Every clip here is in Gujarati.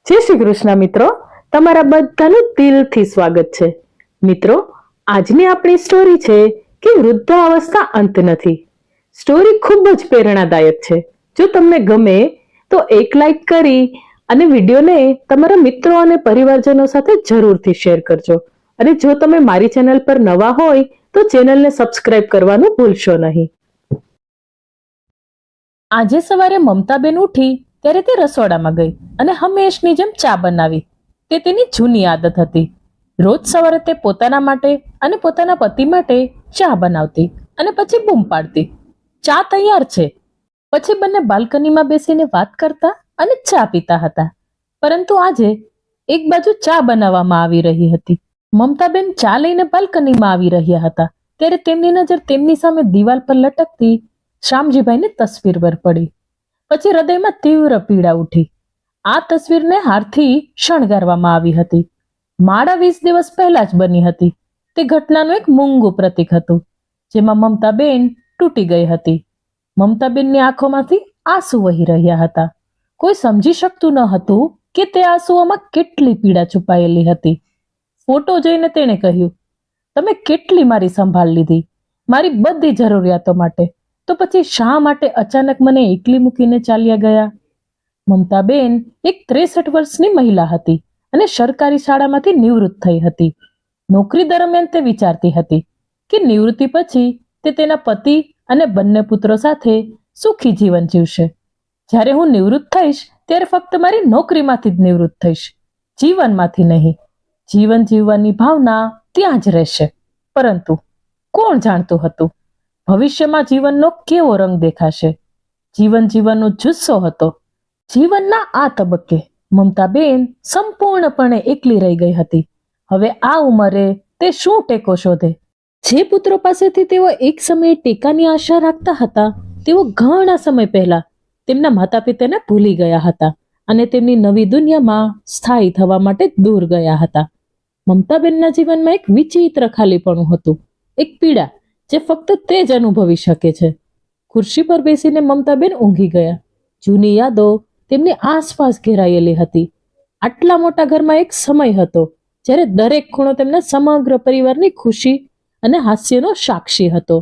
જય શ્રી કૃષ્ણ મિત્રો, તમારા બધાનું દિલથી સ્વાગત છે. મિત્રો, આજની આપણી સ્ટોરી છે કે વૃદ્ધાવસ્થા અંત નથી. સ્ટોરી ખૂબ જ પ્રેરણાદાયક છે. જો તમને ગમે તો એક લાઈક કરી અને વિડીયોને તમારા મિત્રો અને પરિવારજનો સાથે જરૂરથી શેર કરજો. અને જો તમે મારી ચેનલ પર નવા હોય તો ચેનલને સબસ્ક્રાઇબ કરવાનું ભૂલશો નહીં. આજે સવારે મમતાબેન ઉઠી ત્યારે તે રસોડામાં ગઈ અને હંમેશની જેમ ચા બનાવી. તે તેની જૂની આદત હતી. રોજ સવારે તે પોતાના માટે અને પોતાના પતિ માટે ચા બનાવતી અને પછી બૂમ પાડતી, ચા તૈયાર છે. પછી બંને બાલ્કનીમાં બેસીને વાત કરતા અને ચા પીતા હતા. પરંતુ આજે એક બાજુ ચા બનાવવામાં આવી રહી હતી. મમતાબેન ચા લઈને બાલ્કનીમાં આવી રહ્યા હતા ત્યારે તેમની નજર તેમની સામે દિવાલ પર લટકતી શ્યામજીભાઈની તસવીર પર પડી. પછી હૃદયમાં તીવ્ર પીડા ઉઠી. આ તસવીરને હારથી શણગારવામાં આવી હતી. માળા 20 દિવસ પહેલા જ બની હતી. તે ઘટનાનું એક મૂંગું પ્રતીક હતું જેમાં મમતાબેન તૂટી ગઈ હતી. મમતાબેનની આંખોમાંથી આંસુ વહી રહ્યા હતા. કોઈ સમજી શકતું ન હતું કે તે આંસુઓમાં કેટલી પીડા છુપાયેલી હતી. ફોટો જોઈને તેણે કહ્યું, તમે કેટલી મારી સંભાળ લીધી, મારી બધી જરૂરિયાતો માટે, તો પછી શા માટે અચાનક મને એકલી મૂકીને ચાલ્યા ગયા? મમતાબેન એક 63 વર્ષની મહિલા હતી અને સરકારી શાળામાંથી નિવૃત્ત થઈ હતી. નોકરી દરમિયાન તે વિચારતી હતી કે નિવૃત્તિ પછી તે તેના પતિ અને બંને પુત્રો સાથે સુખી જીવન જીવશે. જ્યારે હું નિવૃત્ત થઈશ ત્યારે ફક્ત મારી નોકરીમાંથી જ નિવૃત્ત થઈશ, જીવનમાંથી નહીં. જીવન જીવવાની ભાવના ત્યાં જ રહેશે. પરંતુ કોણ જાણતું હતું ભવિષ્યમાં જીવનનો કેવો રંગ દેખાશે? જીવન જીવવાનો જુસ્સો હતો. જીવનના આ તબક્કે મમતાબેન સંપૂર્ણપણે એકલી રહી ગઈ હતી. હવે આ ઉંમરે તે શું ટેકો શોધે? જે પુત્રો પાસેથી તેઓ એક સમયે ટેકાની આશા રાખતા હતા તેઓ ઘણા સમય પહેલા તેમના માતા પિતાને ભૂલી ગયા હતા અને તેમની નવી દુનિયામાં સ્થાયી થવા માટે દૂર ગયા હતા. મમતાબેનના જીવનમાં એક વિચિત્ર ખાલીપણું હતું, એક પીડા જે ફક્ત તે જ અનુભવી શકે છે. ખુરશી પર બેસીને મમતાબેન ઊંઘી ગયા. જૂની યાદો તેમની આસપાસ ઘેરાયેલી હતી. આટલા મોટા ઘરમાં એક સમય હતો જ્યારે દરેક ખૂણો તેમના સમગ્ર પરિવારની ખુશી અને હાસ્યનો સાક્ષી હતો.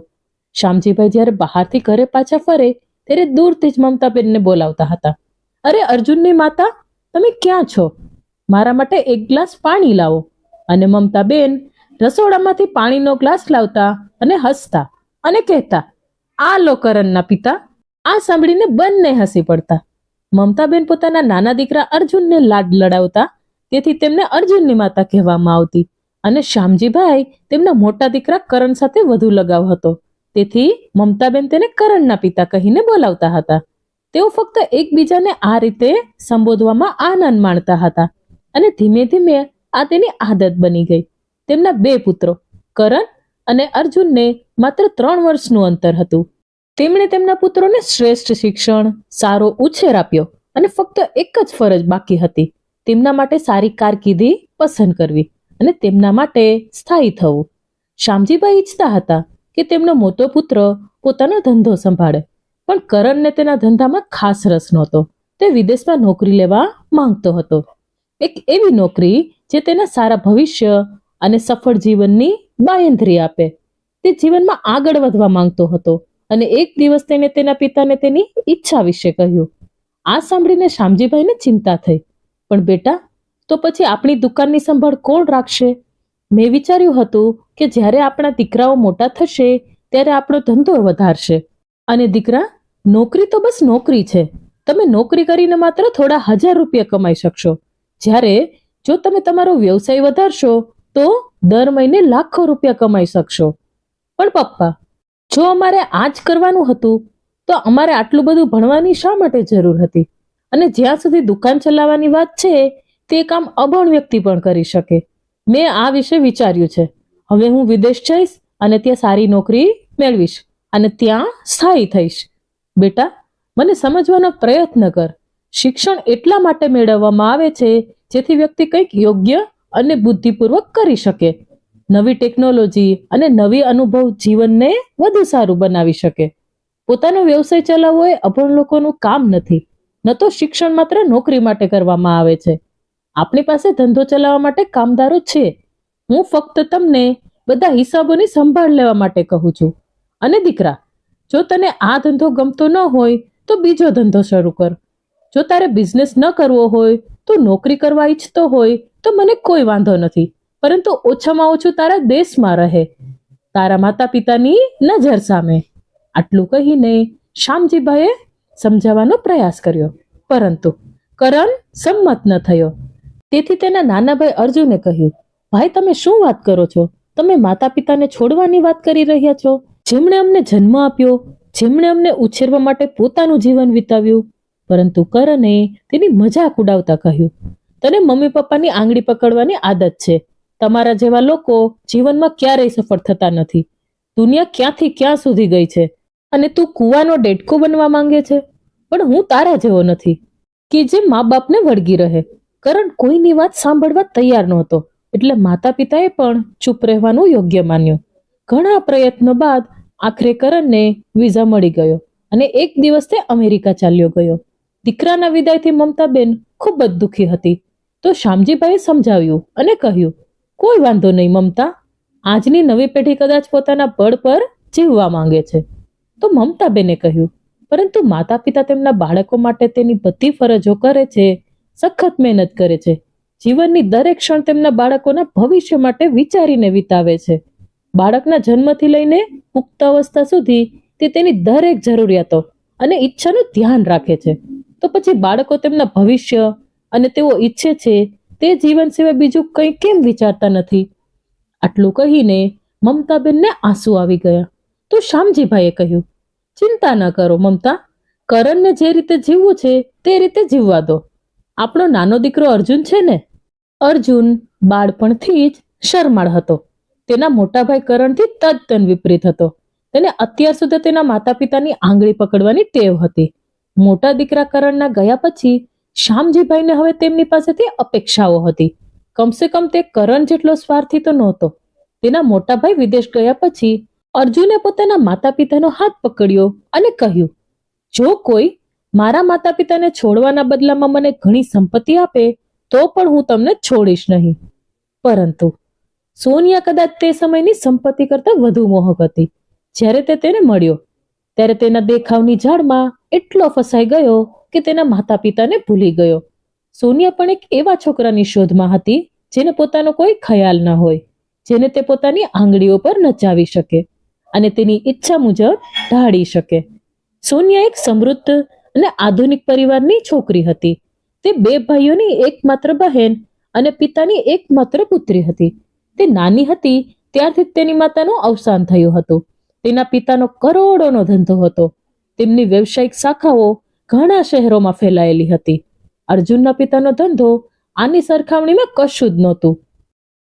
શ્યામજીભાઈ જ્યારે બહારથી ઘરે પાછા ફરે ત્યારે દૂરથી જ મમતાબેનને બોલાવતા હતા, અરે અર્જુનની માતા, તમે ક્યાં છો? મારા માટે એક ગ્લાસ પાણી લાવો. અને મમતાબેન રસોડામાંથી પાણીનો ગ્લાસ લાવતા અને હસતા અને કહેતા, આ લો કરણના પિતા. આ સાંભળીને બંને હસી પડતા. મમતાબેન પોતાના નાના દીકરા અર્જુનને લાડ લડાવતા, તેથી તેમને અર્જુનની માતા કહેવામાં આવતી. અને શ્યામજીભાઈ તેમના મોટા દીકરા કરણ સાથે વધુ લગાવ હતો, તેથી મમતાબેન તેને કરણના પિતા કહીને બોલાવતા હતા. તેઓ ફક્ત એકબીજાને આ રીતે સંબોધવામાં આનંદ માણતા હતા અને ધીમે ધીમે આ તેની આદત બની ગઈ. તેમના 2 પુત્રો કરણ અને અર્જુનને માત્ર 3 વર્ષનું અંતર હતું. તેમણે તેમના પુત્રોને શ્રેષ્ઠ શિક્ષણ, સારો ઉછેર આપ્યો અને ફક્ત એક જ ફરજ બાકી હતી, તેમના માટે સારી કારકિર્દી પસંદ કરવી અને તેમના માટે સ્થાયી થવું. શ્યામજીભાઈ ઈચ્છતા હતા કે તેમનો મોટો પુત્ર પોતાનો ધંધો સંભાળે, પણ કરણને તેના ધંધામાં ખાસ રસ નહોતો. તે વિદેશમાં નોકરી લેવા માંગતો હતો, એક એવી નોકરી જે તેના સારા ભવિષ્ય અને સફળ જીવનની બાંયધરી આપે. તે જીવનમાં આગળ વધવા માંગતો હતો અને એક દિવસ તેણે તેના પિતાને તેની ઈચ્છા વિશે કહ્યું. આ સાંભળીને શ્યામજીભાઈને ચિંતા થઈ, પણ બેટા, તો પછી આપણી દુકાનની સંભાળ કોણ રાખશે? મેં વિચાર્યું હતું કે જ્યારે આપણા દીકરાઓ મોટા થશે ત્યારે આપણો ધંધો વધારશે. અને દીકરા, નોકરી તો બસ નોકરી છે. તમે નોકરી કરીને માત્ર થોડા 1000 રૂપિયા કમાઈ શકશો, જ્યારે જો તમે તમારો વ્યવસાય વધારશો તો દર મહિને લાખો રૂપિયા કમાઈ શકશો. પણ પપ્પા, જો અમારે આ જ કરવાનું હતું તો અમારે આટલું બધું ભણવાની શા માટે જરૂર હતી? અને જ્યાં સુધી દુકાન ચલાવવાની વાત છે તે કામ અભણ વ્યક્તિ પણ કરી શકે. મેં આ વિશે વિચાર્યું છે. હવે હું વિદેશ જઈશ અને ત્યાં સારી નોકરી મેળવીશ અને ત્યાં સ્થાયી થઈશ. બેટા, મને સમજવાનો પ્રયત્ન કર. શિક્ષણ એટલા માટે મેળવવામાં આવે છે જેથી વ્યક્તિ કંઈક યોગ્ય અને બુદ્ધિપૂર્વક કરી શકે. નવી ટેકનોલોજી અને નવી અનુભવ જીવનને વધુ સારું બનાવી શકે. પોતાનો વ્યવસાય ચલાવવો એ અભણ લોકોનું કામ નથી. ન તો શિક્ષણ માત્ર નોકરી માટે કરવામાં આવે છે, આપણી પાસે ધંધો ચલાવવા માટે કામદારો છે. હું ફક્ત તમને બધા હિસાબોની સંભાળ લેવા માટે કહું છું. અને દીકરા, જો તને આ ધંધો ગમતો ન હોય તો બીજો ધંધો શરૂ કર. જો તારે બિઝનેસ ન કરવો હોય, તો નોકરી કરવા ઈચ્છતો હોય તો મને કોઈ વાંધો નથી, પરંતુ ઓછામાં ઓછું તારા દેશમાં રહે, તારા માતા પિતાની નજર સામે. આટલું કહીને શ્યામજીભાઈએ સમજાવવાનો પ્રયાસ કર્યો, પરંતુ કરણ સંમત ન થયો. તેથી તેના નાના ભાઈ અર્જુને કહ્યું, ભાઈ, તમે શું વાત કરો છો? તમે માતા પિતાને છોડવાની વાત કરી રહ્યા છો, જેમણે અમને જન્મ આપ્યો, જેમણે અમને ઉછેરવા માટે પોતાનું જીવન વિતાવ્યું. પરંતુ કરણે તેની મજાક ઉડાવતા કહ્યું, તને મમ્મી પપ્પાની આંગળી પકડવાની આદત છે. તમારા જેવા લોકો જીવનમાં ક્યારેય સફળ થતા નથી. દુનિયા ક્યાંથી ક્યાં સુધી ગઈ છે, અને તું કૂવાનો ડેડકો બનવા માંગે છે. પણ હું તારા જેવો નથી કે જે મા બાપને વળગી રહે. કરણ કોઈની વાત સાંભળવા તૈયાર નહોતો, એટલે માતા પિતાએ પણ ચૂપ રહેવાનું યોગ્ય માન્યું. ઘણા પ્રયત્નો બાદ આખરે કરણને વિઝા મળી ગયો અને એક દિવસ તે અમેરિકા ચાલ્યો ગયો. દીકરાના વિદાયથી મમતાબેન ખૂબ જ દુઃખી હતી. તો શ્યામજીભાઈએ સમજાવ્યું અને કહ્યું, કોઈ વાંધો નહીં મમતા, આજની નવી પેઢી કદાચ પોતાના બળ પર જીવવા માંગે છે. તો મમતાબેને કહ્યું, પરંતુ માતા પિતા તેમના બાળકો માટે તેની બધી ફરજો કરે છે, સખત મહેનત કરે છે, જીવનની દરેક ક્ષણ તેમના બાળકોના ભવિષ્ય માટે વિચારીને વિતાવે છે. બાળકના જન્મથી લઈને પુખ્ત અવસ્થા સુધી તે તેની દરેક જરૂરિયાતો અને ઈચ્છાનું ધ્યાન રાખે છે. તો પછી બાળકો તેમના ભવિષ્ય અને તેઓ ઈચ્છે છે તે જીવન સિવાય બીજું કંઈ કેમ વિચારતા નથી? આટલું કહીને મમતાબેનને આંસુ આવી ગયા. તો શ્યામજીભાઈએ કહ્યું, ચિંતા ન કરો મમતા, કરણને જે રીતે જીવવું છે તે રીતે જીવવા દો. આપણો નાનો દીકરો અર્જુન છે ને, અર્જુન બાળપણથી જ શરમાળ હતો. તેના મોટા ભાઈ કરણથી તદ્દન વિપરીત હતો. તેને અત્યાર સુધી તેના માતા પિતાની આંગળી પકડવાની ટેવ હતી. મોટા દીકરા કરણના ગયા પછી શ્યામજીભાઈને હવે તેમની પાસેથી અપેક્ષાઓ હતી. કમસે કમ તે કરણ જેટલો સ્વાર્થી તો નહોતો. તેના મોટા ભાઈ વિદેશ ગયા પછી અર્જુને પોતાના માતા પિતાનો હાથ પકડ્યો અને કહ્યું, જો કોઈ મારા માતા પિતાને છોડવાના બદલામાં મને ઘણી સંપત્તિ આપે તો પણ હું તમને છોડીશ નહીં. પરંતુ સોનિયા કદાચ તે સમયની સંપત્તિ કરતા વધુ મોહક હતી. જ્યારે તે તેને મળ્યો ત્યારે તેના દેખાવની જાળમાં એટલો ફસાઈ ગયો કે તેના માતા પિતાને ભૂલી ગયો. સોનિયા પણ એક એવા છોકરાની શોધમાં હતી જેને પોતાનો કોઈ ખ્યાલ ન હોય, જેને તે પોતાની આંગળીઓ પર નચાવી શકે અને તેની ઈચ્છા મુજબ ઢાળી શકે. સોનિયા એક સમૃદ્ધ અને આધુનિક પરિવારની છોકરી હતી. તે 2 ભાઈઓની એકમાત્ર બહેન અને પિતાની એકમાત્ર પુત્રી હતી. તે નાની હતી ત્યારથી તેની માતાનું અવસાન થયું હતું. તેના પિતાનો કરોડોનો ધંધો હતો. તેમની વ્યવસાયિક શાખાઓ ઘણા શહેરોમાં ફેલાયેલી હતી. અર્જુનના પિતાનો ધંધો આની સરખામણીમાં કશું જ નહોતું.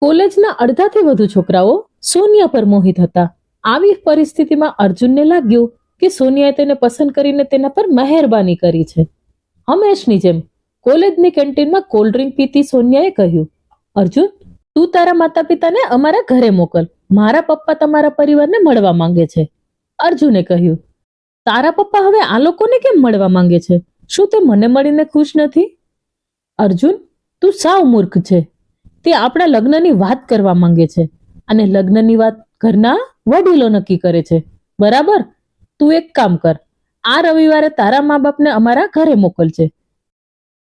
કોલેજના અડધાથી વધુ છોકરાઓ સોનિયા પર મોહિત હતા. આવી પરિસ્થિતિમાં અર્જુનને લાગ્યું કે સોનિયાએ તેને પસંદ કરીને તેના પર મહેરબાની કરી છે. હંમેશની જેમ કોલેજની કેન્ટીનમાં કોલ્ડ ડ્રિંક પીતી સોનિયાએ કહ્યું, અર્જુન, તું તારા માતા પિતાને અમારા ઘરે મોકલ. મારા પપ્પા તમારા પરિવારને મળવા માંગે છે. અર્જુને કહ્યું, તારા પપ્પા હવે આ લોકોને કેમ મળવા માંગે છે? શું તે મને મળીને ખુશ નથી? અર્જુન, તું સાવ મૂર્ખ છે. તે આપણા લગ્નની વાત કરવા માંગે છે અને લગ્નની વાત ઘરના વડીલો નક્કી કરે છે, બરાબર? તું એક કામ કર, આ રવિવારે તારા મા બાપને અમારા ઘરે મોકલજે.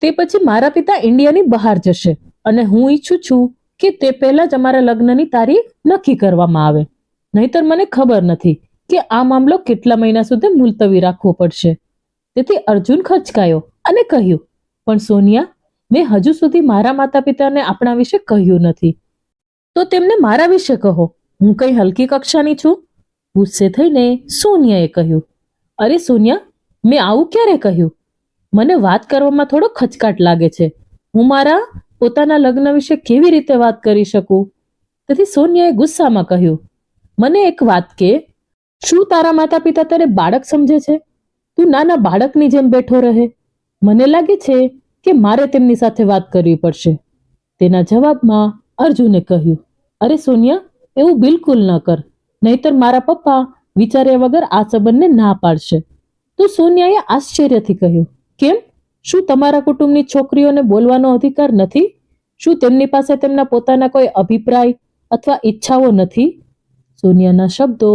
તે પછી મારા પિતા ઇન્ડિયાની બહાર જશે અને હું ઈચ્છું છું કે તે પહેલા જ અમારા લગ્નની તારીખ નક્કી કરવામાં આવે. નહીતર મને ખબર નથી કે આ મામલો કેટલા મહિના સુધી મુલતવી રાખવો પડશે. તેથી અર્જુન ખચકાયો અને કહ્યું, પણ સોનિયા, મેં હજુ સુધી મારા માતા પિતાને આપણા વિશે કહ્યું નથી. તો તેમને મારા વિશે કહો. હું કઈ હલકી કક્ષાની છું? ગુસ્સે થઈને સોનિયાએ કહ્યું, અરે સોનિયા, મેં આવું ક્યારે કહ્યું? મને વાત કરવામાં થોડો ખચકાટ લાગે છે. હું મારા પોતાના લગ્ન વિશે કેવી રીતે વાત કરી શકું? તેથી સોનિયાએ ગુસ્સામાં કહ્યું, મને એક વાત કે, શું તારા માતા પિતા તને બાળક સમજે છે? તું નાના બાળકની જેમ બેઠો રહે. મને લાગે છે કે મારે તેમની સાથે વાત કરવી પડશે. તેના જવાબમાં અર્જુને કહ્યું, અરે સોનિયા, એવું બિલકુલ ન કર, નહીતર મારા પપ્પા વિચાર્યા વગર આ સંબંધને ના પાડશે. તો સોનિયાએ આશ્ચર્યથી કહ્યું, કેમ? શું તમારા કુટુંબની છોકરીઓને બોલવાનો અધિકાર નથી? શું તેમની પાસે તેમના પોતાના કોઈ અભિપ્રાય અથવા ઈચ્છાઓ નથી? સોનિયાના શબ્દો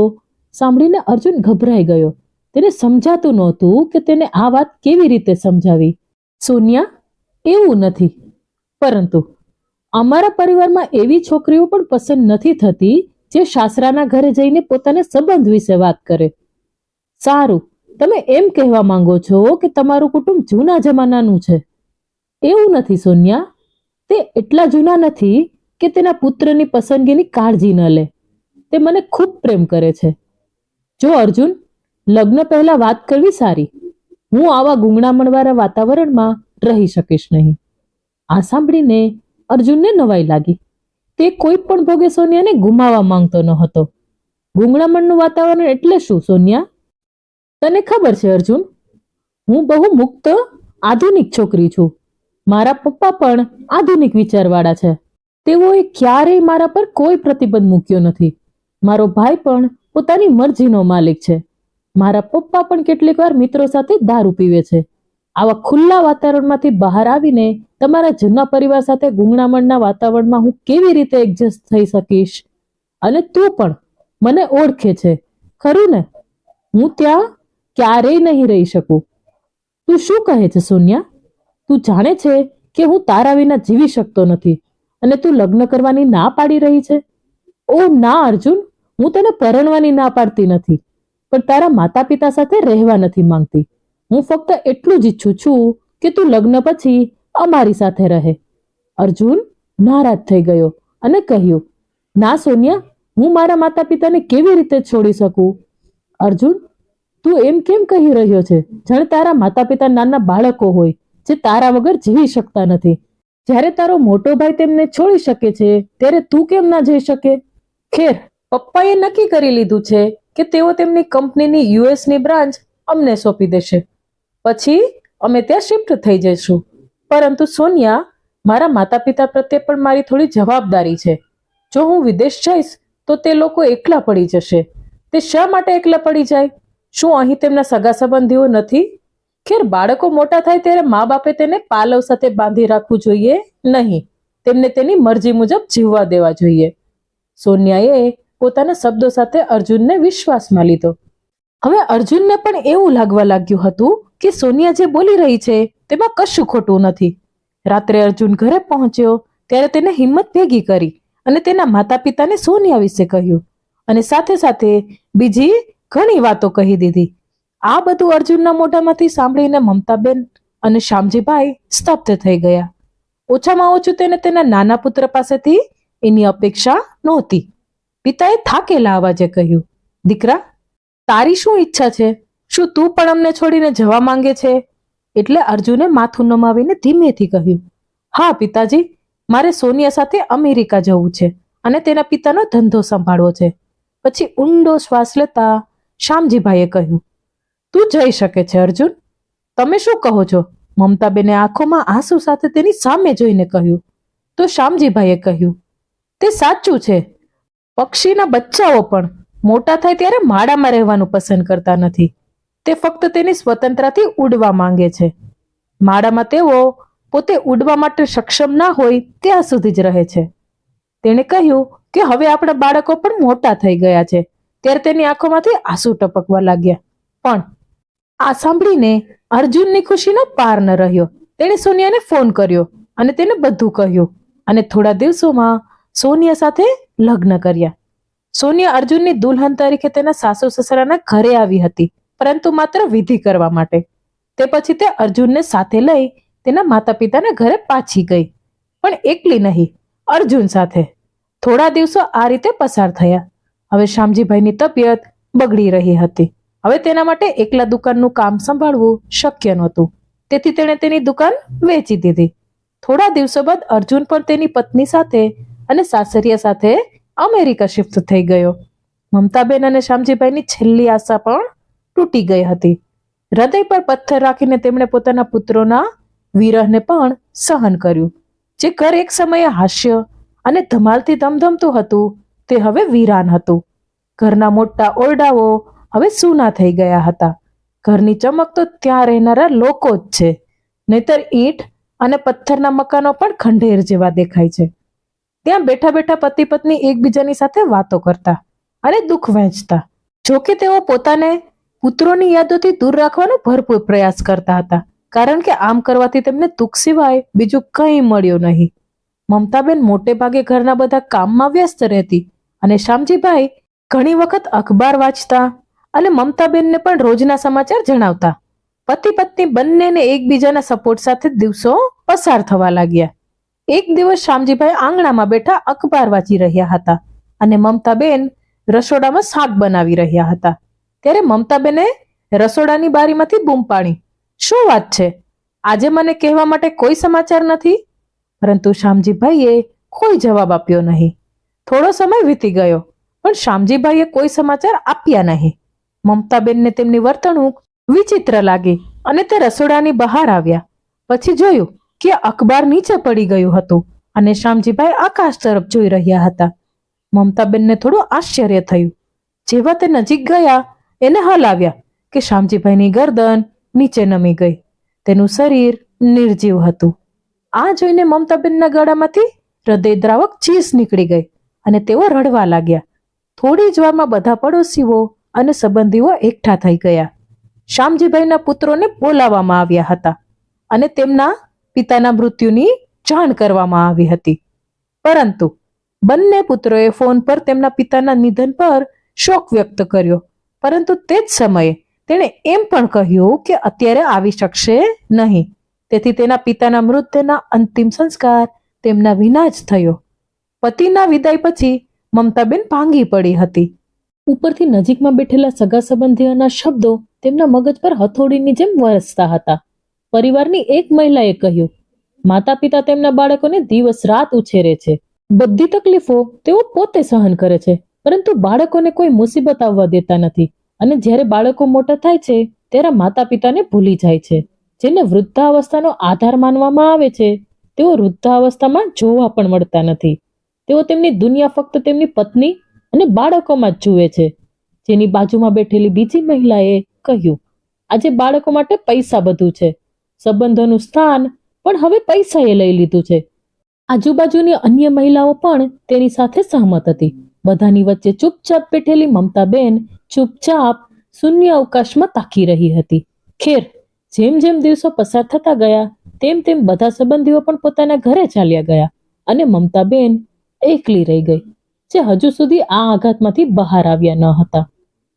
સાંભળીને અર્જુન ગભરાઈ ગયો. તેને સમજાતું નહોતું કે તેને આ વાત કેવી રીતે સમજાવી. સોનિયા, એવું નથી, પરંતુ અમારા પરિવારમાં એવી છોકરીઓ પણ પસંદ નથી થતી જે સાસરાના ઘરે જઈને પોતાના સંબંધ વિશે વાત કરે. સારું, તમે એમ કહેવા માંગો છો કે તમારું કુટુંબ જૂના જમાનાનું છે. એવું નથી સોનિયા, તે એટલા જૂના નથી કે તેના પુત્રની પસંદગીની કાળજી ન લે. તે મને ખૂબ પ્રેમ કરે છે. જો અર્જુન, લગ્ન પહેલા વાત કરવી સારી. હું આવા ગૂંગળામણવાળા વાતાવરણમાં રહી શકીશ નહીં. આ સાંભળીને અર્જુનને નવાઈ લાગી. તે કોઈ પણ ભોગે સોનિયાને ગુમાવવા માંગતો ન હતો. ગૂંગળામણનું વાતાવરણ એટલે શું સોનિયા? તને ખબર છે અર્જુન, હું બહુ મુક્ત આધુનિક છોકરી છું. મારા પપ્પા પણ આધુનિક વિચારવાળા છે. તેઓએ ક્યારેય મારા પર કોઈ પ્રતિબંધ મૂક્યો નથી. મારો ભાઈ પણ પોતાની મરજીનો માલિક છે. મારા પપ્પા પણ કેટલીક વાર મિત્રો સાથે દારૂ પીવે છે. આવા ખુલ્લા વાતાવરણમાંથી બહાર આવીને તમારા જૂના પરિવાર સાથે ગૂંગળામણના વાતાવરણમાં હું કેવી રીતે એડજસ્ટ થઈ શકીશ? અને તું પણ મને ઓળખે છે, ખરું ને? હું ત્યાં ક્યારેય નહીં રહી શકું. તું શું કહે છે સોનિયા? તું જાણે છે કે હું તારા વિના જીવી શકતો નથી અને તું લગ્ન કરવાની ના પાડી રહી છે? ઓ ના અર્જુન, હું તને પરણવાની ના પાડતી નથી, પણ તારા માતા પિતા સાથે રહેવા નથી માંગતી. હું ફક્ત એટલું જ ઈચ્છું છું કે તું લગ્ન પછી અમારી સાથે રહે. અર્જુન નારાજ થઈ ગયો અને કહ્યું, ના સોનિયા, હું મારા માતા પિતાને કેવી રીતે છોડી શકું? અર્જુન, તું એમ કેમ કહી રહ્યો છે જાણે તારા માતા પિતા નાના બાળકો હોય જે તારા વગર જીવી શકતા નથી. જ્યારે તારો મોટો ભાઈ તેમને છોડી શકે છે ત્યારે તું કેમ ના જઈ શકે? ખેર, પપ્પાએ નક્કી કરી લીધું છે કે તેઓ તેમની કંપનીની યુએસની બ્રાન્ચ અમને સોંપી દેશે. પછી અમે ત્યાં શિફ્ટ થઈ જઈશું. પરંતુ સોનિયા, મારા માતા પિતા પ્રત્યે પણ મારી થોડી જવાબદારી છે. જો હું વિદેશ જઈશ તો તે લોકો એકલા પડી જશે. તે શા માટે એકલા પડી જાય? શું અહીં તેમના સગા સંબંધીઓ નથી? ખેર, બાળકો મોટા થાય ત્યારે મા બાપે તેને પાલવ સાથે બાંધી રાખવું જોઈએ નહીં. તેમને તેની મરજી મુજબ જીવવા દેવા જોઈએ. સોનિયાએ પોતાના શબ્દો સાથે અર્જુનને વિશ્વાસમાં લીધો. હવે અર્જુનને પણ એવું લાગવા લાગ્યું હતું કે સોનિયા જે બોલી રહી છે તેમાં કશું ખોટું નથી. રાત્રે અર્જુન ઘરે પહોંચ્યો ત્યારે તેને હિંમત ભેગી કરી અને તેના માતા પિતાને સોનિયા વિશે કહ્યું અને સાથે સાથે બીજી ઘણી વાતો કહી દીધી. આ બધું અર્જુનના મોઢામાંથી સાંભળીને મમતાબેન અને શ્યામજીભાઈ સ્તબ્ધ થઈ ગયા. ઓછામાં ઓછું તેને તેના નાના પુત્ર પાસેથી એની અપેક્ષા નહોતી. પિતાએ થાકેલા અવાજે કહ્યું, દીકરા, તારી શું ઈચ્છા છે? શું તું પણ અમને છોડીને જવા માંગે છે? એટલે અર્જુને માથું નમાવીને ધીમેથી કહ્યું, હા પિતાજી, મારે સોનિયા સાથે અમેરિકા જવું છે અને તેના પિતાનો ધંધો સંભાળવો છે. પછી ઊંડો શ્વાસ લેતા શ્યામજીભાઈએ કહ્યું, તું જઈ શકે છે અર્જુન. તમે શું કહો છો? મમતાબેને આંખોમાં આંસુ સાથે તેની સામે જોઈને કહ્યું. તો શ્યામજીભાઈએ કહ્યું, તે સાચું છે. પક્ષીના બચ્ચાઓ પણ મોટા થાય ત્યારે માળામાં રહેવાનું પસંદ કરતા નથી. તે ફક્ત તેની સ્વતંત્રતાથી ઉડવા માંગે છે. માળામાં તેઓ પોતે ઉડવા માટે સક્ષમ ના હોય ત્યાં સુધી જ રહે છે. તેણે કહ્યું કે હવે આપણા બાળકો પણ મોટા થઈ ગયા છે. ત્યારે તેની આંખોમાંથી આંસુ ટપકવા લાગ્યા. પણ આ સાંભળીને અર્જુનની ખુશીનો પાર ન રહ્યો. તેણે સોનિયાને ફોન કર્યો અને તેને બધું કહ્યું અને થોડા દિવસોમાં સોનિયા સાથે લગ્ન કર્યા. સોનિયા અર્જુનની દુલ્હન તરીકે તેના સાસુ સસરાના ઘરે આવી હતી, પરંતુ માત્ર વિધિ કરવા માટે. તે પછી તે અર્જુનને સાથે લઈ તેના માતા પિતાના ઘરે પાછી ગઈ, પણ એકલી નહીં, અર્જુન સાથે. થોડા દિવસો આ રીતે પસાર થયા. હવે શ્યામજીભાઈની તબિયત બગડી રહી હતી. હવે તેના માટે એકલા દુકાનનું કામ સંભાળવું શક્ય નહોતું. તેથી તેણે તેની દુકાન વેચી દીધી. થોડા દિવસો બાદ અર્જુન પણ તેની પત્ની સાથે અને સાસરિયા સાથે અમેરિકા શિફ્ટ થઈ ગયો. મમતાબેન અને શ્યામજીભાઈની છેલ્લી આશા પણ તૂટી ગઈ હતી. હૃદય પર પથ્થર રાખીને તેમણે પોતાના પુત્રોના વિરહને પણ સહન કર્યું. જે ઘર એક સમયે હાસ્ય અને ધમાલથી ધમધમતું હતું તે હવે વીરાન હતું. ઘરના મોટા ઓરડાઓ હવે સૂના થઈ ગયા હતા. ઘરની ચમક તો ત્યાં રહેનારા લોકો જ છે, નહીતર ઈંટ અને પથ્થરના મકાનો પણ ખંડેર જેવા દેખાય છે. ત્યાં બેઠા બેઠા પતિ પત્ની એકબીજાની સાથે વાતો કરતા અને દુઃખ વહેંચતા. જોકે તેઓ પોતાને પુત્રોની યાદોથી દૂર રાખવાનો ભરપૂર પ્રયાસ કરતા હતા, કારણ કે આમ કરવાથી તેમને દુઃખ સિવાય બીજું કંઈ મળ્યું નહીં. મમતાબેન મોટે ભાગે ઘરના બધા કામમાં વ્યસ્ત રહેતી અને શામજીભાઈ ઘણી વખત અખબાર વાંચતા અને મમતાબેનને પણ રોજના સમાચાર જણાવતા. પતિ પત્ની બંનેને એકબીજાના સપોર્ટ સાથે દિવસો પસાર થવા લાગ્યા. એક દિવસ શામજીભાઈ આંગણામાં બેઠા અખબાર વાંચી રહ્યા હતા અને મમતાબેન રસોડામાં શાક બનાવી રહ્યા હતા. ત્યારે મમતાબેને રસોડાની બારીમાંથી બૂમ પાડી, "શું વાત છે? આજે મને કહેવા માટે કોઈ સમાચાર નથી?" પરંતુ શામજીભાઈએ કોઈ જવાબ આપ્યો નહીં. થોડો સમય વીતી ગયો, પણ શામજીભાઈએ કોઈ સમાચાર આપ્યા નહીં. મમતાબેનને તેમની વર્તણૂક વિચિત્ર લાગી અને તે રસોડાની બહાર આવ્યા. પછી જોયું કે અખબાર નીચે પડી ગયું હતું અને શામજીભાઈ આકાશ તરફ જોઈ રહ્યા હતા. મમતાબેનને થોડું આશ્ચર્ય થયું. જેવા તે નજીક ગયા એને હલાવ્યા કે શામજીભાઈની ગરદન નીચે નમી ગઈ. તેનું શરીર નિર્જીવ હતું. આ જોઈને મમતાબેનના ગળામાંથી હૃદયદ્રાવક ચીસ નીકળી ગઈ અને તેઓ રડવા લાગ્યા. થોડી જ વારમાં બધા પડોશીઓ અને સંબંધીઓ એકઠા થઈ ગયા. શામજીભાઈના પુત્રોને બોલાવવામાં આવ્યા હતા અને તેમના પિતાના મૃત્યુની જાણ કરવામાં આવી હતી. પરંતુ બંને પુત્રોએ ફોન પર તેમના પિતાના નિધન પર શોક વ્યક્ત કર્યો. પરંતુ તે જ સમયે તેણે એમ પણ કહ્યું કે અત્યારે આવી શકશે નહીં. તેથી તેના પિતાના મૃતદેહના અંતિમ સંસ્કાર તેમના વિના જ થયો. પતિના વિદાય પછી મમતાબેન ભાંગી પડી હતી. ઉપરથી નજીકમાં બેઠેલા સગા સંબંધીઓના શબ્દો તેમના મગજ પર હથોડીની જેમ વરસતા હતા. પરિવારની એક મહિલાએ કહ્યું, "માતા પિતા તેમના બાળકોને દિવસ રાત ઉછેરે છે. બધી તકલીફો તેઓ પોતે સહન કરે છે, પરંતુ બાળકોને કોઈ મુસીબત આવવા દેતા નથી. અને જ્યારે બાળકો મોટા થાય છે ત્યારે માતા પિતાને ભૂલી જાય છે. જેને વૃદ્ધાવસ્થાનો આધાર માનવામાં આવે છે તેઓ વૃદ્ધાવસ્થામાં જોવા પણ મળતા નથી. તેઓ તેમની દુનિયા ફક્ત તેમની પત્ની અને બાળકોમાં જ જુએ છે." જેની બાજુમાં બેઠેલી બીજી મહિલાએ કહ્યું, "આજે બાળકો માટે પૈસા બધું છે. સંબંધોનું સ્થાન પણ હવે પૈસાએ લઈ લીધું છે." આજુબાજુની અન્ય મહિલાઓ પણ તેની સાથે સહમત હતી. બધાની વચ્ચે ચૂપચાપ બેઠેલી મમતાબેન ચૂપચાપ શૂન્ય અવકાશમાં તાકી રહી હતી. ખેર, જેમ જેમ દિવસો પસાર થતા ગયા તેમ તેમ બધા સંબંધીઓ પણ પોતાના ઘરે ચાલ્યા ગયા અને મમતાબેન એકલી રહી ગઈ, જે હજુ સુધી આ આઘાતમાંથી બહાર આવ્યા ન હતા.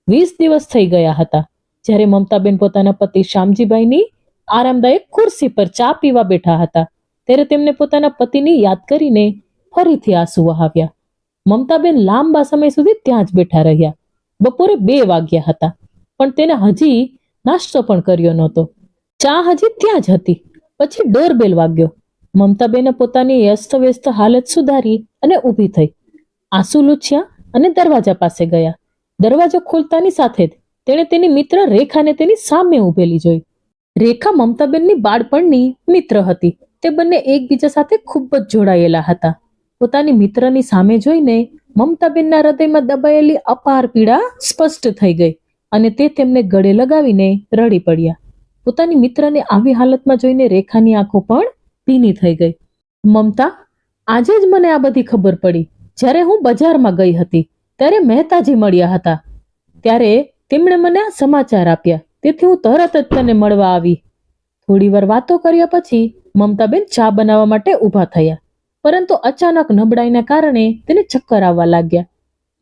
20 દિવસ થઈ ગયા હતા જ્યારે મમતાબેન પોતાના પતિ શામજીભાઈની આરામદાયક ખુરશી પર ચા પીવા બેઠા હતા. ત્યારે તેમને પોતાના પતિની યાદ કરીને ફરીથી આંસુ વહાવ્યા. મમતાબેન લાંબા સમય સુધી ત્યાં જ બેઠા રહ્યા. બપોરે 2 વાગ્યા હતા, પણ તેને હજી નાસ્તો પણ કર્યો નહોતો. ચા હજી ત્યાં જ હતી. પછી ડોરબેલ વાગ્યો. મમતાબેને પોતાની અસ્તવ્યસ્ત હાલત સુધારી અને ઊભી થઈ. આંસુ લૂછ્યા અને દરવાજા પાસે ગયા. દરવાજો ખોલતાની સાથે જ તેણે તેની મિત્ર રેખાને તેની સામે ઊભેલી જોઈ. રેખા મમતાબેનની બાળપણની મિત્ર હતી. તે બંને એકબીજા સાથે ખૂબ જ જોડાયેલા હતા. પોતાની મિત્રની સામે જોઈને મમતાબેનના હૃદયમાં દબાયેલી અપાર પીડા સ્પષ્ટ થઈ ગઈ અને તે તેમને ગળે લગાવીને રડી પડ્યા. પોતાની મિત્રને આવી હાલતમાં જોઈને રેખાની આંખો પણ ભીની થઈ ગઈ. "મમતા, આજે જ મને આ બધી ખબર પડી. જ્યારે હું બજારમાં ગઈ હતી ત્યારે મહેતાજી મળ્યા હતા. ત્યારે તેમણે મને આ સમાચાર આપ્યા. તેથી હું તરત જ તને મળવા આવી." થોડી વાર વાતો કર્યા પછી મમતાબેન ચા બનાવવા માટે ઊભા થયા, પરંતુ અચાનક નબળાઈના કારણે તેને ચક્કર આવવા લાગ્યા.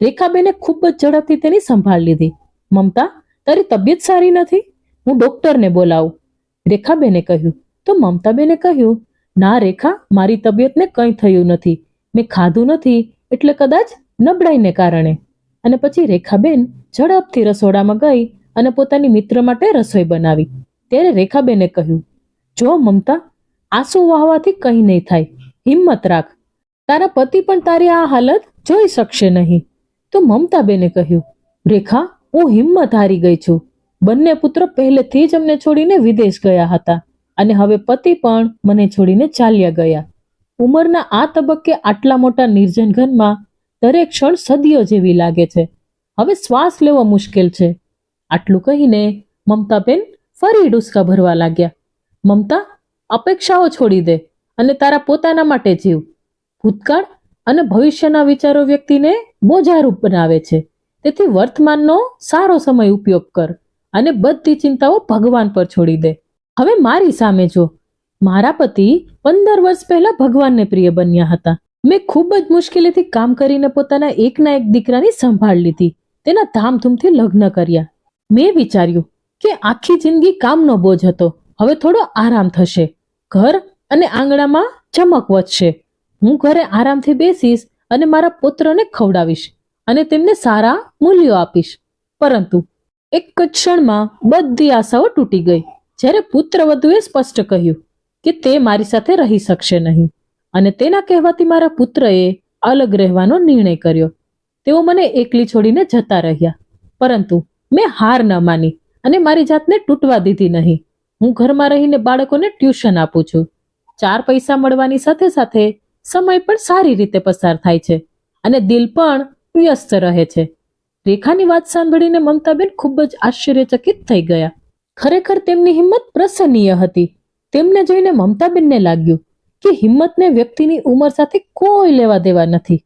રેખાબેને ખૂબ જ ઝડપથી તેની સંભાળ લીધી. "મમતા, તારી તબિયત સારી નથી? હું ડોક્ટરને બોલાવું." રેખાબેને કહ્યું. તો મમતાબેને કહ્યું, "ના રેખા, મારી તબિયતને કંઈ થયું નથી. મેં ખાધું નથી, એટલે કદાચ નબળાઈને કારણે." અને પછી રેખાબેન ઝડપથી રસોડામાં ગઈ અને પોતાની મિત્ર માટે રસોઈ બનાવી. ત્યારે રેખાબેને કહ્યું, "જો મમતા, આંસુ વહાવાથી કંઈ નહીં થાય. હિંમત રાખ. તારા પતિ પણ તારી આ હાલત જોઈ શકશે નહીં." તો મમતાબેને કહ્યું, "રેખા, હું હિંમત હારી ગઈ છું. બંને પુત્રો પહેલેથી જ અમને છોડીને વિદેશ ગયા હતા અને હવે પતિ પણ મને છોડીને ચાલ્યા ગયા. ઉંમરના આ તબક્કે આટલા મોટા નિર્જન ઘરમાં દરેક ક્ષણ સદીઓ જેવી લાગે છે. હવે શ્વાસ લેવો મુશ્કેલ છે." આટલું કહીને મમતાબેન ફરી ડૂસકા ભરવા લાગ્યા. "મમતા, અપેક્ષાઓ છોડી દે અને તારા પોતાના માટે જીવ. ભૂતકાળ અને ભવિષ્યના વિચારો વ્યક્તિને બોજારૂપ બનાવે છે. તેથી વર્તમાનનો સારો સમય ઉપયોગ કર અને બધી ચિંતાઓ ભગવાન પર છોડી દે. હવે મારી સામે જો. મારા પતિ 15 વર્ષ પહેલા ભગવાનને પ્રિય બન્યા હતા. મેં ખૂબ જ મુશ્કેલીથી કામ કરીને પોતાના એકના એક દીકરાની સંભાળ લીધી. તેના ધામધૂમથી લગ્ન કર્યા. મેં વિચાર્યું કે આખી જિંદગી કામનો બોજ હતો, હવે થોડો આરામ થશે. ઘર અને આંગણામાં ચમક વધશે. હું ઘરે આરામથી બેસીશ અને મારા પુત્રને ખવડાવીશ અને તેમને સારા મૂલ્યો આપીશ. પરંતુ એક જ ક્ષણમાં બધી આશાઓ તૂટી ગઈ જ્યારે પુત્રવધુએ સ્પષ્ટ કહ્યું કે તે મારી સાથે રહી શકશે નહીં અને તેના કહેવાથી મારા પુત્રએ અલગ રહેવાનો નિર્ણય કર્યો. તેઓ મને એકલી છોડીને જતા રહ્યા. પરંતુ મેં હાર ન માની અને મારી જાતને તૂટવા દીધી નહીં. હું ઘરમાં રહીને બાળકોને ટ્યુશન આપું છું. 4 પૈસા મળવાની સાથે સાથે સમય પણ સારી રીતે પસાર થાય છે અને દિલ પણ વ્યસ્ત રહે છે. રેખાની વાત સાંભળીને મમતાબેન ખૂબ જ આશ્ચર્યચકિત થઈ ગયા. ખરેખર તેમની હિંમત પ્રશંસનીય હતી. તેમને જોઈને મમતાબેનને લાગ્યું કે હિંમતને વ્યક્તિની ઉંમર સાથે કોઈ લેવા દેવા નથી.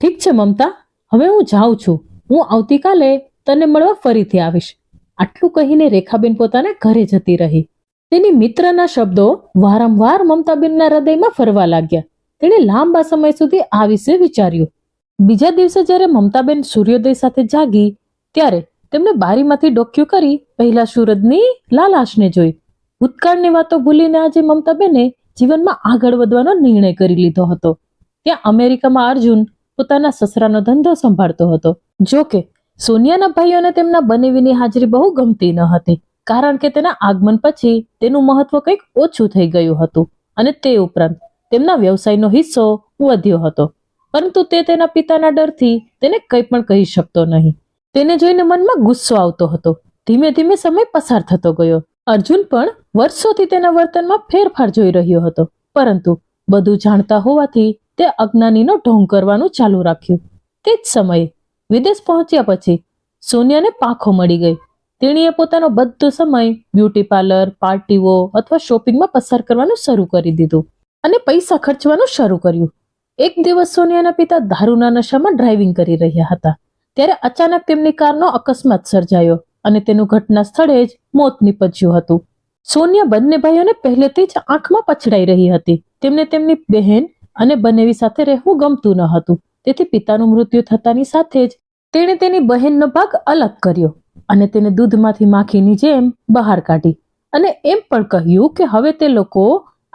ઠીક છે મમતા, હવે હું જાઉં છું. હું આવતીકાલે તને મળવા ફરીથી આવીશ. આટલું કહીને રેખાબેન પોતાના ઘરે જતી રહી. તેની મિત્રના શબ્દો વારંવાર મમતાબેનના હૃદયમાં ફરવા લાગ્યા. તેણે લાંબા સમય સુધી આ વિશે વિચાર્યું. બીજા દિવસે જ્યારે મમતાબેન સૂર્યોદય સાથે જાગી ત્યારે તેમણે બારીમાંથી ડોક્યું કરી પહેલા સૂરજની લાલાશને જોઈ. ભૂતકાળની વાતો ભૂલીને આજે મમતાબેને જીવનમાં આગળ વધવાનો નિર્ણય કરી લીધો હતો. ત્યાં અમેરિકામાં અર્જુન પોતાના સસરાનો ધંધો સંભાળતો હતો. જો કે સોનિયાના ભાઈઓને તેમના બનેવીની હાજરી બહુ ગમતી ન હતી, કારણ કે તેના આગમન પછી તેનું મહત્વ કંઈક ઓછું થઈ ગયું હતું અને તે ઉપરાંત તેમના વ્યવસાયનો હિસ્સો વધ્યો હતો. પરંતુ તે તેના પિતાના ડરથી તેને કંઈ પણ કહી શકતો નહીં. તેને જોઈને મનમાં ગુસ્સો આવતો હતો. ધીમે ધીમે સમય પસાર થતો ગયો. અર્જુન પણ વર્ષોથી તેના વર્તનમાં ફેરફાર જોઈ રહ્યો હતો, પરંતુ બધું જાણતા હોવાથી તે અજ્ઞાનીનો ઢોંગ કરવાનું ચાલુ રાખ્યું. તે જ સમયે વિદેશ પહોંચ્યા પછી સોનિયાને પાંખો મળી ગઈ. તેણીએ પોતાનો બધો સમય બ્યુટી પાર્લર, પાર્ટીઓ અથવા શોપિંગમાં પસાર કરવાનું શરૂ કરી દીધું અને પૈસા ખર્ચવાનું શરૂ કર્યું. એક દિવસ સોનિયાના પિતા દારૂના નશામાં ડ્રાઇવિંગ કરી રહ્યા હતા ત્યારે અચાનક તેમની કારનો અકસ્માત સર્જાયો અને તેનું ઘટના સ્થળે જ મોત નીપજ્યું હતું. સોનિયા બંને ભાઈઓને પહેલેથી જ આંખમાં પછડાઈ રહી હતી. તેમને તેમની બહેન અને બનેવી સાથે રહેવું ગમતું ન હતું. તેથી પિતાનું મૃત્યુ થતાની સાથે જ તેણે તેની બહેનનો ભાગ અલગ કર્યો અને તેને દૂધમાંથી માખીની જેમ બહાર કાઢી અને એમ પણ કહ્યું કે હવે તે લોકો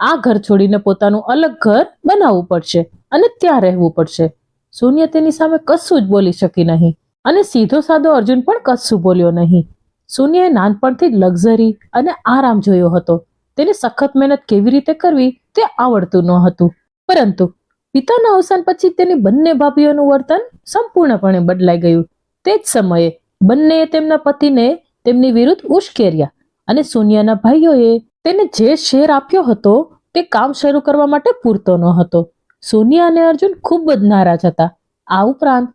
આ ઘર છોડીને પોતાનું અલગ ઘર બનાવવું પડશે અને ત્યાં રહેવું પડશે. સોનિયા તેની સામે કશું જ બોલી શકી નહીં અને સીધો સાદો અર્જુન પણ કશું બોલ્યો નહીં. સોનિયાએ નાનપણથી જ લક્ઝરી અને આરામ જોયો હતો. તેને સખત મહેનત કેવી રીતે કરવી તે આવડતું ન હતું. પરંતુ પિતાના અવસાન પછી તેની બંને ભાભીઓનું વર્તન સંપૂર્ણપણે બદલાઈ ગયું. તે જ સમયે બંનેએ તેમના પતિને તેમની વિરુદ્ધ ઉશ્કેર્યા અને સોનિયાના ભાઈઓએ તેને જે શેર આપ્યો હતો તે કામ શરૂ કરવા માટે પૂરતો ન હતો. સોનિયા અને અર્જુન ખૂબ જ નારાજ હતા. આ ઉપરાંત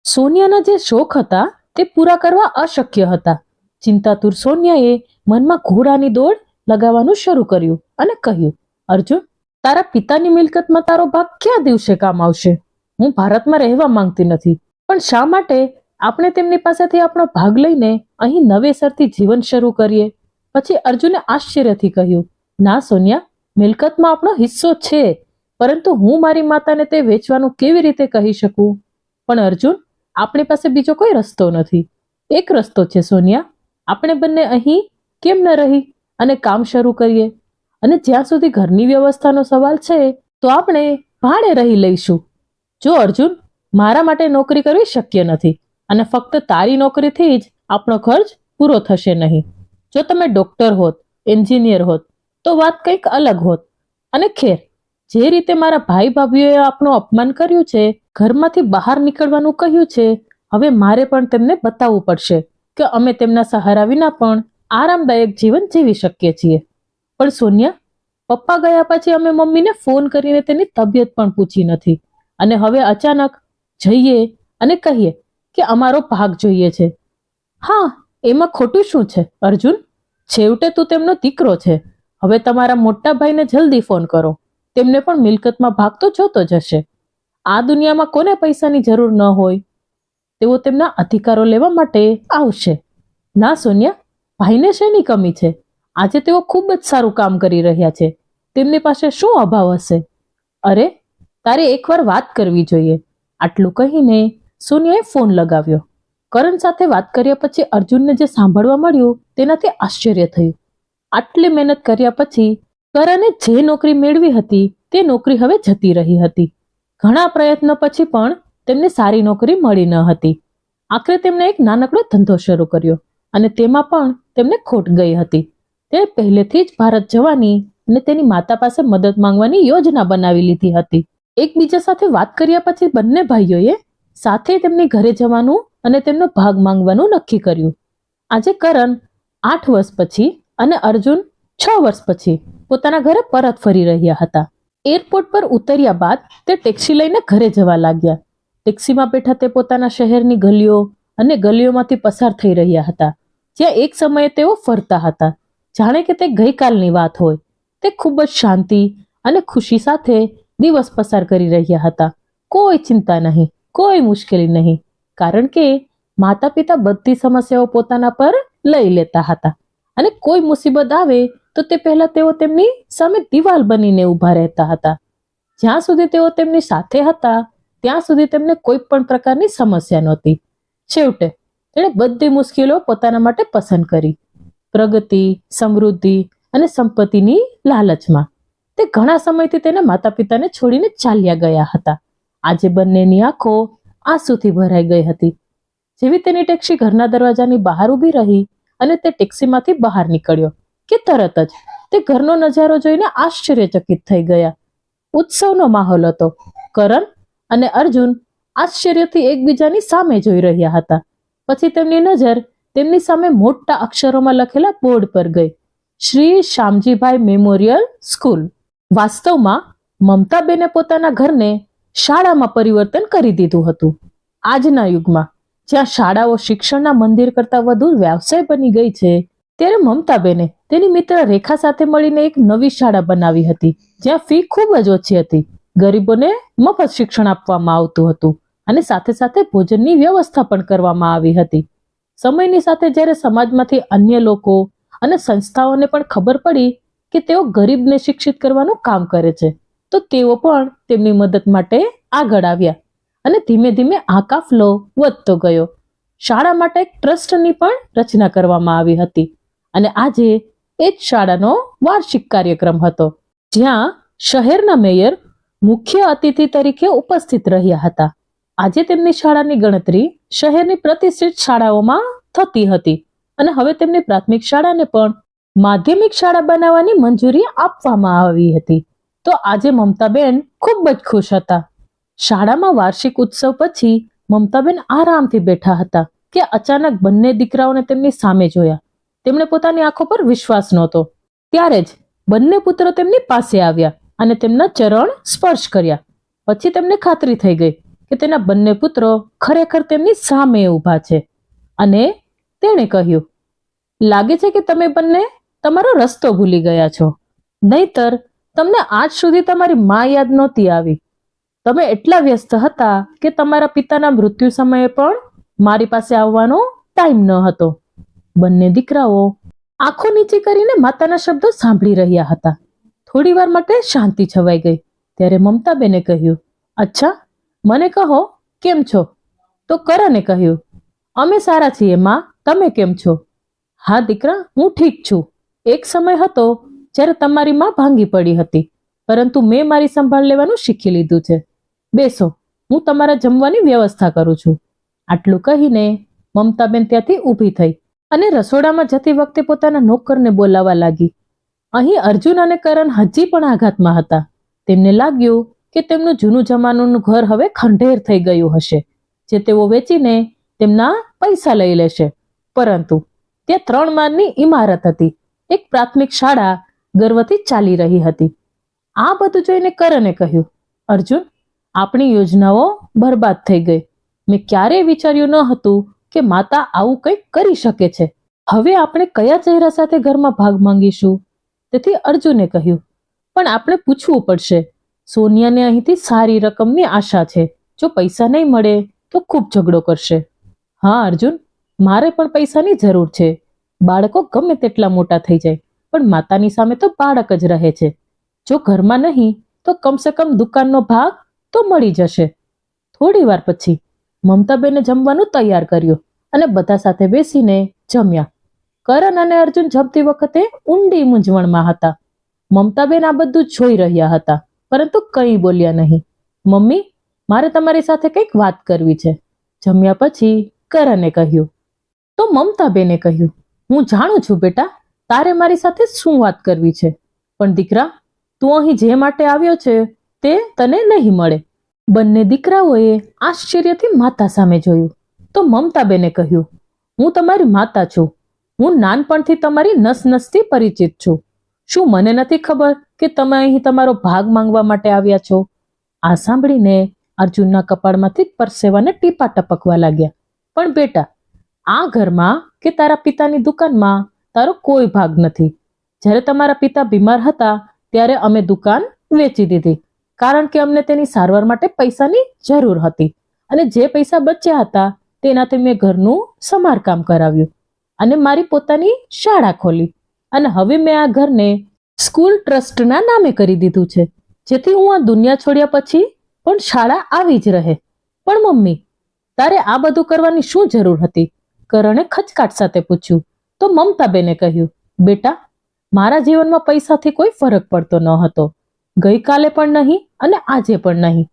સોનિયાના જે શોખ હતા તે પૂરા કરવા અશક્ય હતા. ચિંતાતુર સોનિયાએ મનમાં ઘોડાની દોડ લગાવવાનું શરૂ કર્યું અને કહ્યું, અર્જુન, તારા પિતાની મિલકતમાં તારો ભાગ કયા દિવસે કામ આવશે? હું ભારતમાં રહેવા માંગતી નથી, પણ શા માટે આપણે તેમની પાસેથી આપણો ભાગ લઈને અહીં નવેસરથી જીવન શરૂ કરીએ? પછી અર્જુને આશ્ચર્યથી કહ્યું, ના સોનિયા, મિલકતમાં આપણો હિસ્સો છે, પરંતુ હું મારી માતાને તે વેચવાનું કેવી રીતે કહી શકું? પણ અર્જુન, આપણી પાસે બીજો કોઈ રસ્તો નથી. એક રસ્તો છે સોનિયા, આપણે બંને અહીં કેમ ન રહી અને કામ શરૂ કરીએ? અને જ્યાં સુધી ઘરની વ્યવસ્થાનો સવાલ છે તો આપણે ભાડે રહી લઈશું. જો અર્જુન, મારા માટે નોકરી કરવી શક્ય નથી અને ફક્ત તારી નોકરીથી જ આપણો ખર્ચ પૂરો થશે નહીં. જો તમે ડોક્ટર હોત, એન્જિનિયર હોત તો વાત કંઈક અલગ હોત. અને ખેર, જે રીતે મારા ભાઈ ભાભીઓએ આપણું અપમાન કર્યું છે, ઘરમાંથી બહાર નીકળવાનું કહ્યું છે, હવે મારે પણ તેમને બતાવવું પડશે કે અમે તેમના સહારા વિના પણ આરામદાયક જીવન જીવી શકીએ છીએ. પણ સોનિયા, પપ્પા ગયા પછી અમે મમ્મીને ફોન કરીને તેની તબિયત પણ પૂછી નથી અને હવે અચાનક જઈએ અને કહીએ કે અમારો ભાગ જોઈએ છે. હા, એમાં ખોટું શું છે અર્જુન? છેવટે તું તેમનો દીકરો છે હવે તમારા મોટા ભાઈને જલ્દી ફોન કરો, તેમને પણ મિલકતમાં ભાગ તો જોતો જ હશે. આ દુનિયામાં કોને પૈસાની જરૂર ન હોય? તેઓ તેમના અધિકારો લેવા માટે આવશે. ના સોનિયા, ભાઈને શેની કમી છે? આજે તેઓ ખૂબ જ સારું કામ કરી રહ્યા છે. તેમની પાસે શું અભાવ હશે? અરે, તારે એકવાર વાત કરવી જોઈએ. આટલું કહીને સોનિયાએ ફોન લગાવ્યો. કરણ સાથે વાત કર્યા પછી અર્જુનને જે સાંભળવા મળ્યું તેનાથી આશ્ચર્ય થયું. આટલી મહેનત કર્યા પછી કરણે જે નોકરી મેળવી હતી તે નોકરી હવે જતી રહી હતી. ઘણા પ્રયત્નો પછી પણ તેમને સારી નોકરી મળી ન હતી. આખરે તેમણે એક નાનકડો ધંધો શરૂ કર્યો અને તેમાં પણ તેમને ખોટ ગઈ હતી. તે પહેલેથી જ ભારત જવાની અને તેની માતા પાસે મદદ માંગવાની યોજના બનાવી લીધી હતી. એકબીજા સાથે વાત કર્યા પછી બંને ભાઈઓએ સાથે તેમની ઘરે જવાનું અને તેમનો ભાગ માંગવાનું નક્કી કર્યું. આજે કરણ 8 વર્ષ પછી અને અર્જુન 6 વર્ષ પછી પોતાના ઘરે પરત ફરી રહ્યા હતા. એરપોર્ટ પર ઉતર્યા બાદ તે ટેક્સી લઈને ઘરે જવા લાગ્યા. ટેક્સીમાં બેઠા તે પોતાના શહેરની ગલીઓ અને ગલીઓમાંથી પસાર થઈ રહ્યા હતા, જ્યાં એક સમયે તેઓ ફરતા હતા, જાણે કે તે ગઈકાલની વાત હોય. તે ખૂબ જ શાંતિ અને ખુશી સાથે દિવસ પસાર કરી રહ્યા હતા. કોઈ ચિંતા નહીં, કોઈ મુશ્કેલી નહીં, કારણ કે માતા પિતા બધી સમસ્યાઓ પોતાના પર લઈ લેતા હતા અને કોઈ મુસીબત આવે તો તે પહેલા તેઓ તેમની સામે દિવાલ બનીને ઊભા રહેતા હતા. જ્યાં સુધી તેઓ તેમની સાથે હતા ત્યાં સુધી તેમને કોઈ પણ પ્રકારની સમસ્યા નહોતી. છેવટે તેણે બધી મુશ્કેલીઓ પોતાના માટે પસંદ કરી. પ્રગતિ, સમૃદ્ધિ અને સંપત્તિની લાલચમાં તે ઘણા સમયથી તેના માતા પિતાને છોડીને ચાલ્યા ગયા હતા. આજે બંનેની આંખો આંસુથી ભરાઈ ગઈ હતી. જેવી તેની ટેક્સી ઘરના દરવાજાની બહાર ઊભી રહી અને તે ટેક્સીમાંથી બહાર નીકળ્યો કે તરત જ તે ઘરનો નજારો જોઈને આશ્ચર્યચકિત થઈ ગયા. ઉત્સવનો માહોલ હતો. કરણ અને અર્જુન આશ્ચર્યથી એકબીજાની સામે જોઈ રહ્યા હતા. પછી તેમની નજર તેમની સામે મોટા અક્ષરોમાં લખેલા બોર્ડ પર ગઈ, શ્રી શ્યામજીભાઈ મેમોરિયલ સ્કૂલ. વાસ્તવમાં મમતાબેને પોતાના ઘરને શાળામાં પરિવર્તન કરી દીધું હતું. આજના યુગમાં જ્યાં શાળાઓ શિક્ષણના મંદિર કરતા વધુ વ્યવસાય બની ગઈ છે, ત્યારે મમતાબેને તેની મિત્ર રેખા સાથે મળીને એક નવી શાળા બનાવી હતી, જ્યાં ફી ખૂબ જ ઓછી હતી. ગરીબોને મફત શિક્ષણ આપવામાં આવતું હતું અને સાથે સાથે ભોજનની વ્યવસ્થા પણ કરવામાં આવી હતી. સમયની સાથે જ્યારે સમાજમાંથી અન્ય લોકો અને સંસ્થાઓને પણ ખબર પડી કે તેઓ ગરીબને શિક્ષિત કરવાનું કામ કરે છે, તો તેઓ પણ તેમની મદદ માટે આગળ આવ્યા અને ધીમે ધીમે આ કાફલો વધતો ગયો. શાળા માટે એક ટ્રસ્ટની પણ રચના કરવામાં આવી હતી અને આજે એ જ શાળાનો વાર્ષિક કાર્યક્રમ હતો, જ્યાં શહેરના મેયર મુખ્ય અતિથિ તરીકે ઉપસ્થિત રહ્યા હતા. આજે તેમની શાળાની ગણતરી શહેરની પ્રતિષ્ઠિત શાળાઓમાં થતી હતી અને હવે તેમની પ્રાથમિક શાળાને પણ માધ્યમિક શાળા બનાવવાની મંજૂરી આપવામાં આવી હતી. તો આજે મમતાબેન ખૂબ જ ખુશ હતા. શાળામાં વાર્ષિક ઉત્સવ પછી મમતાબેન આરામથી બેઠા હતા કે અચાનક બંને દીકરાઓને તેમની સામે જોયા. તેમણે પોતાની આંખો પર વિશ્વાસ નહોતો. ત્યારે જ બંને પુત્રો તેમની પાસે આવ્યા અને તેમના ચરણ સ્પર્શ કર્યા. પછી તેમને ખાતરી થઈ ગઈ કે તેના બંને પુત્રો ખરેખર તેમની સામે ઊભા છે અને તેણે કહ્યું, લાગે છે કે તમે બંને તમારો રસ્તો ભૂલી ગયા છો, નહીતર તમને આજ સુધી તમારી મા યાદ નહોતી આવી. તમે એટલા વ્યસ્ત હતા કે તમારા પિતાના મૃત્યુ સમયે પણ મારી પાસે આવવાનો ટાઈમ ન હતો. બંને દીકરાઓ આંખો નીચી કરીને માતાના શબ્દો સાંભળી રહ્યા હતા. થોડી વાર માટે શાંતિ છવાઈ ગઈ. ત્યારે મમતાબેને કહ્યું, અચ્છા, મને કહો કેમ છો? તો કરણે કહ્યું, અમે સારા છીએ માં, તમે કેમ છો? હા દીકરા, હું ઠીક છું. એક સમય હતો જ્યારે તમારી માં ભાંગી પડી હતી, પરંતુ મેં મારી સંભાળ લેવાનું શીખી લીધું છે. બેસો, હું તમારા જમવાની વ્યવસ્થા કરું છું. આટલું કહીને મમતાબેન ત્યાંથી ઊભી થઈ અને રસોડામાં જતી વખતે પોતાના નોકરને બોલાવવા લાગી. અહીં અર્જુન અને કરણ હજી પણ આઘાતમાં હતા. તેમને લાગ્યું કે તેમનું જૂનું જમાનાનું ઘર હવે ખંડેર થઈ ગયું હશે, જે તેઓ વેચીને તેમના પૈસા લઈ લેશે. પરંતુ ત્યાં 3 માળની ઇમારત હતી. એક પ્રાથમિક શાળા ગર્વથી ચાલી રહી હતી. આ બધું જોઈને કરણે કહ્યું, અર્જુન, આપણી યોજનાઓ બરબાદ થઈ ગઈ. મેં ક્યારેય વિચાર્યું ન હતું કે માતા આવું કંઈક કરી શકે છે. હવે આપણે કયા ચહેરા સાથે ઘરમાં ભાગ માંગીશું? તેથી અર્જુને કહ્યું, પણ આપણે પૂછવું પડશે. સોનિયાને અહીંથી સારી રકમની આશા છે. જો પૈસા નહીં મળે તો ખૂબ ઝઘડો કરશે. હા અર્જુન, મારે પણ પૈસાની જરૂર છે. બાળકો ગમે તેટલા મોટા થઈ જાય, પણ માતાની સામે તો બાળક જ રહે છે. જો ઘરમાં નહીં તો કમસે કમ દુકાનનો ભાગ તો મળી જશે. થોડી વાર પછી મમતાબેને જમવાનું તૈયાર કર્યું અને બધા સાથે બેસીને જમ્યા. કરણ અને અર્જુન જમતી વખતે ઊંડી મૂંઝવણમાં હતા. મમતાબેન આ બધું જોઈ રહ્યા હતા, પરંતુ કંઈ બોલ્યા નહીં. મમ્મી, મારે તમારી સાથે કંઈક વાત કરવી છે. જમ્યા પછી કરણે કહ્યું. તો મમતાબેને કહ્યું, હું જાણું છું બેટા, તારે મારી સાથે શું વાત કરવી છે, પણ દીકરા, તું અહીં જે માટે આવ્યો છે તે તને નહીં મળે. બંને દીકરાઓએ આશ્ચર્યથી માતા સામે જોયું. તો મમતાબેને કહ્યું, હું તમારી માતા છું. હું નાનપણથી તમારી નસ નસથી પરિચિત છું. શું મને નથી ખબર કે તમે અહીં તમારો ભાગ માંગવા માટે આવ્યા છો? આ સાંભળીને અર્જુનના કપાળમાંથી પરસેવાને ટીપા ટપકવા લાગ્યા. પણ બેટા, આ ઘરમાં કે તારા પિતાની દુકાનમાં તારો કોઈ ભાગ નથી. જ્યારે તમારા પિતા બીમાર હતા ત્યારે અમે દુકાન વેચી દીધી, કારણ કે અમને તેની સારવાર માટે પૈસાની જરૂર હતી, અને જે પૈસા બચ્યા હતા તેનાથી મેં ઘરનું સમારકામ કરાવ્યું અને મારી પોતાની શાળા ખોલી, અને હવે મેં આ ઘરને સ્કૂલ ટ્રસ્ટના નામે કરી દીધું છે, જેથી હું આ દુનિયા છોડ્યા પછી પણ શાળા આવી જ રહે. પણ મમ્મી, તારે આ બધું કરવાની શું જરૂર હતી? કરણે ખચકાટ સાથે પૂછ્યું. તો મમતાબેને કહ્યું, બેટા, મારા જીવનમાં પૈસાથી કોઈ ફરક પડતો ન હતો. ગઈકાલે પણ નહીં અને આજે પણ નહીં.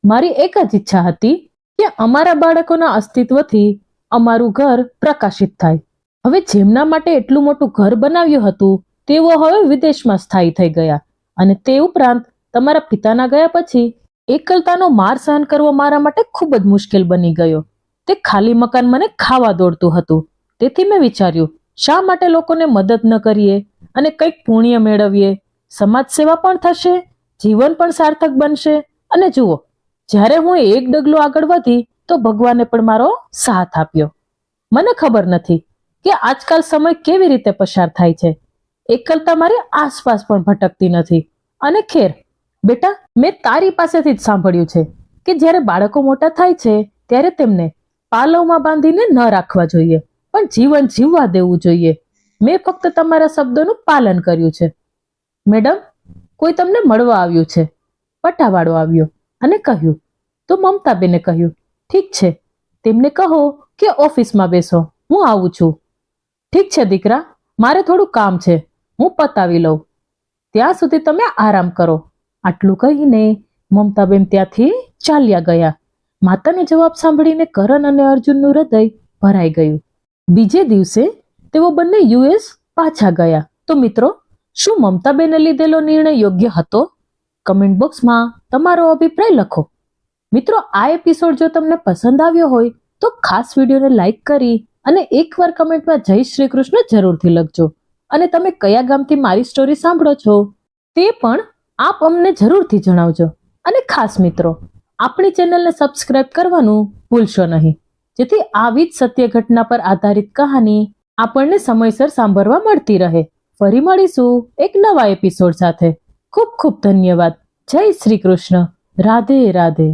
મારી એક જ ઈચ્છા હતી કે અમારા બાળકોના અસ્તિત્વથી અમારું ઘર પ્રકાશિત થાય. હવે જેમના માટે એટલું મોટું ઘર બનાવ્યું હતું તેઓ હવે વિદેશમાં સ્થાયી થઈ ગયા, અને તે ઉપરાંત તમારા પિતાના ગયા પછી એકલતાનો માર સહન કરવો મારા માટે ખૂબ જ મુશ્કેલ બની ગયો. તે ખાલી મકાન મને ખાવા દોડતું હતું. તેથી મેં વિચાર્યું, શા માટે લોકોને મદદ ન કરીએ અને કંઈક પુણ્ય મેળવીએ. સમાજ સેવા પણ થશે, જીવન પણ સાર્થક બનશે. અને જુઓ, જ્યારે હું એક ડગલું આગળ વધી તો ભગવાને પણ મારો સાથ આપ્યો. મને ખબર નથી કે આજકાલ સમય કેવી રીતે પસાર થાય છે. એકલતા મારી આસપાસ પણ ભટકતી નથી. અને ખેર બેટા, મેં તારી પાસેથી જ સાંભળ્યું છે કે જ્યારે બાળકો મોટા થાય છે ત્યારે તેમને પાલવમાં બાંધીને ન રાખવા જોઈએ, પણ જીવન જીવવા દેવું જોઈએ. મેં ફક્ત તમારા શબ્દોનું પાલન કર્યું છે. મેડમ, કોઈ તમને મળવા આવ્યું છે. પટાવાળો આવ્યો અને કહ્યું. તો મમતાબેને કહ્યું, ઠીક છે, તેમને કહો કે ઓફિસમાં બેસો, હું આવું છું. ઠીક છે દીકરા, મારે થોડું કામ છે, હું પતાવી લઉં. ત્યાં સુધી તમે આરામ કરો. આટલું કહીને મમતાબેન ત્યાંથી ચાલ્યા ગયા. માતાનો જવાબ સાંભળીને કરણ અને અર્જુનનું હૃદય ભરાઈ ગયું. બીજે દિવસે તેઓ બંને યુએસ પાછા ગયા. તો મિત્રો, શું મમતાબેને લીધેલો નિર્ણય યોગ્ય હતો? કમેન્ટ બોક્સમાં તમારો અભિપ્રાય લખો. મિત્રો, આ એપિસોડ જો તમને પસંદ આવ્યો હોય તો ખાસ વિડીયોને લાઈક કરી અને એકવાર કમેન્ટમાં જય શ્રી કૃષ્ણ જરૂરથી લખજો. અને તમે કયા ગામથી મારી સ્ટોરી સાંભળો છો તે પણ આપ અમને જરૂરથી જણાવજો. અને ખાસ મિત્રો, આપણી ચેનલને સબસ્ક્રાઇબ કરવાનું ભૂલશો નહીં, જેથી આવી જ સત્ય ઘટના પર આધારિત કહાની આપણને સમયસર સાંભળવા મળતી રહે. ફરી મળીશું એક નવા એપિસોડ સાથે. ખૂબ ખૂબ ધન્યવાદ. જય શ્રી કૃષ્ણ. રાધે રાધે.